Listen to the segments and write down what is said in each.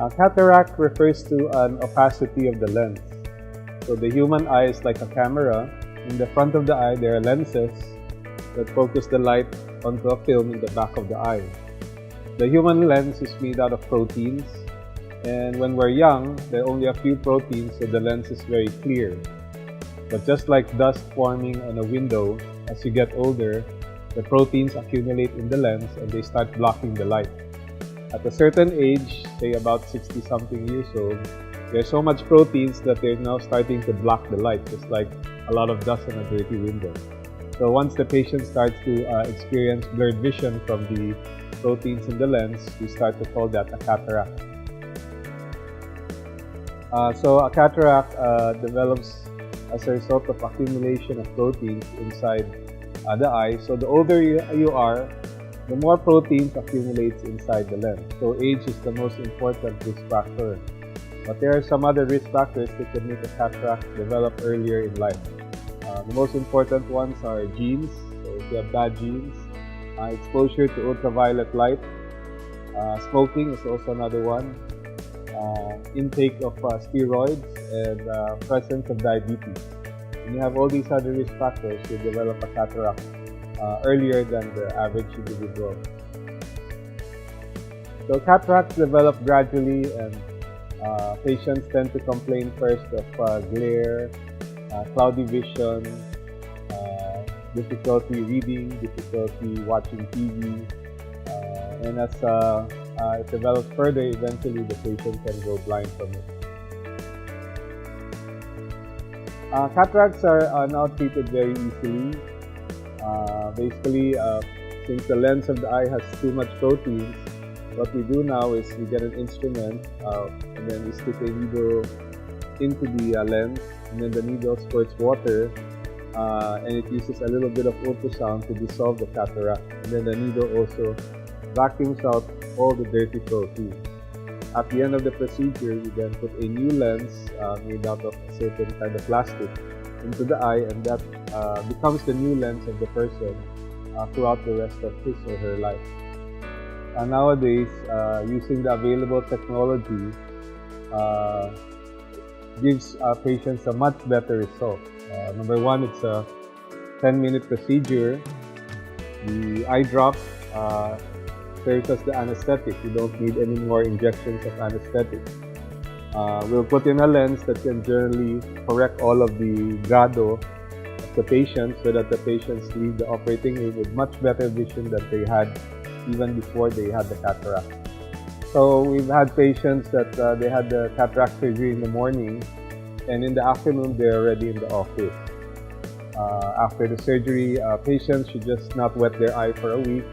Cataract refers to an opacity of the lens. So the human eye is like a camera. In the front of the eye, there are lenses that focus the light onto a film in the back of the eye. The human lens is made out of proteins, and when we're young, there are only a few proteins, so the lens is very clear. But just like dust forming on a window, as you get older, the proteins accumulate in the lens and they start blocking the light. At a certain age, say about 60-something years old, there's so much proteins that they're now starting to block the light, just like a lot of dust on a dirty window. So once the patient starts to experience blurred vision from the proteins in the lens, we start to call that a cataract. So a cataract develops as a result of accumulation of proteins inside the eye. So the older you are, the more proteins accumulates inside the lens. So age is the most important risk factor. But there are some other risk factors that can make a cataract develop earlier in life. The most important ones are genes. So if you have bad genes, exposure to ultraviolet light, smoking is also another one, intake of steroids, and presence of diabetes. When you have all these other risk factors, you develop a cataract earlier than the average individual. So cataracts develop gradually, and patients tend to complain first of glare, cloudy vision, difficulty reading, difficulty watching TV, and as it develops further, eventually the patient can go blind from it. Cataracts are now treated very easily. Basically, since the lens of the eye has too much proteins, what we do now is we get an instrument and then we stick a needle into the lens, and then the needle squirts water, and it uses a little bit of ultrasound to dissolve the cataract. And then the needle also vacuums out all the dirty proteins. At the end of the procedure, we then put a new lens made out of a certain kind of plastic into the eye, and that becomes the new lens of the person throughout the rest of his or her life. Nowadays, using the available technology gives patients a much better result. Number one, it's a 10-minute procedure. The eye drop serves as the anesthetic. You don't need any more injections of anesthetic. We'll put in a lens that can generally correct all of the grado of the patient, so that the patients leave the operating room with much better vision than they had even before they had the cataract. So we've had patients that they had the cataract surgery in the morning, and in the afternoon they're already in the office. After the surgery, patients should just not wet their eye for a week.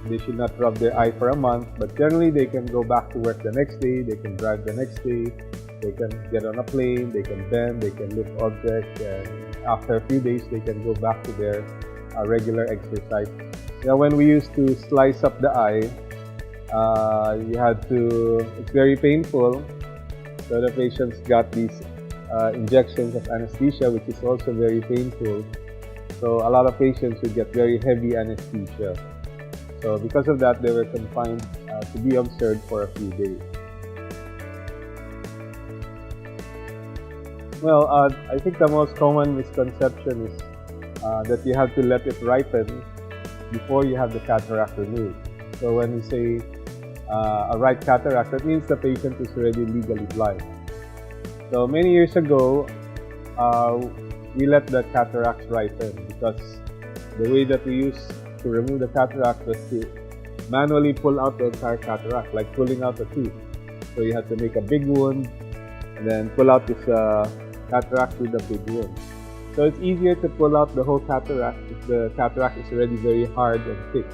They should not rub their eye for a month, but generally they can go back to work the next day, they can drive the next day, they can get on a plane, they can bend, they can lift objects, and after a few days they can go back to their regular exercise. Now, when we used to slice up the eye, it's very painful. So the patients got these injections of anesthesia, which is also very painful. So a lot of patients would get very heavy anesthesia. So because of that, they were confined to be observed for a few days. Well, I think the most common misconception is that you have to let it ripen before you have the cataract removed. So when we say a right cataract, that means the patient is already legally blind. So many years ago, we let the cataracts ripen, because the way that we used to remove the cataract was to manually pull out the entire cataract, like pulling out a tooth. So you had to make a big wound and then pull out this cataract with a big wound. So it's easier to pull out the whole cataract if the cataract is already very hard and thick.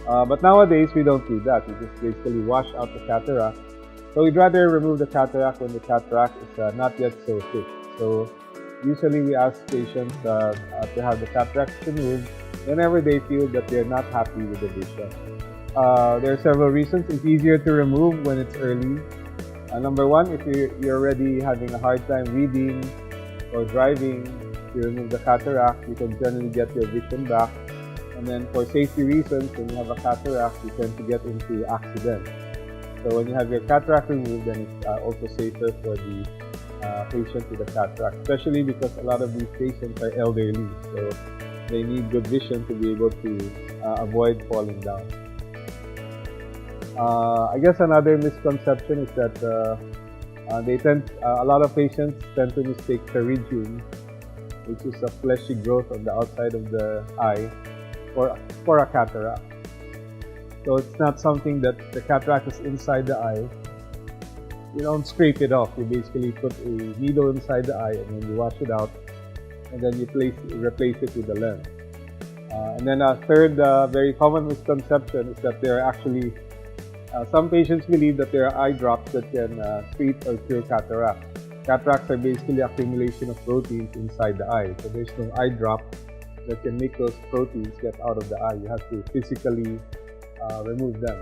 But nowadays we don't do that. We just basically wash out the cataract. So we'd rather remove the cataract when the cataract is not yet so thick. So usually we ask patients to have the cataracts removed whenever they feel that they're not happy with the vision. There are several reasons. It's easier to remove when it's early. Number one, if you're already having a hard time reading or driving, if you remove the cataract, you can generally get your vision back. And then for safety reasons, when you have a cataract, you tend to get into accidents. So when you have your cataract removed, then it's also safer for the patient with a cataract, especially because a lot of these patients are elderly, so they need good vision to be able to avoid falling down. I guess another misconception is that a lot of patients tend to mistake pterygium, which is a fleshy growth on the outside of the eye, for a cataract. So it's not something that the cataract is inside the eye. You don't scrape it off. You basically put a needle inside the eye and then you wash it out, and then you replace it with the lens. And then a third very common misconception is that there are actually some patients believe that there are eye drops that can treat or cure cataracts. Cataracts are basically accumulation of proteins inside the eye. So there's no eye drop that can make those proteins get out of the eye. You have to physically remove them.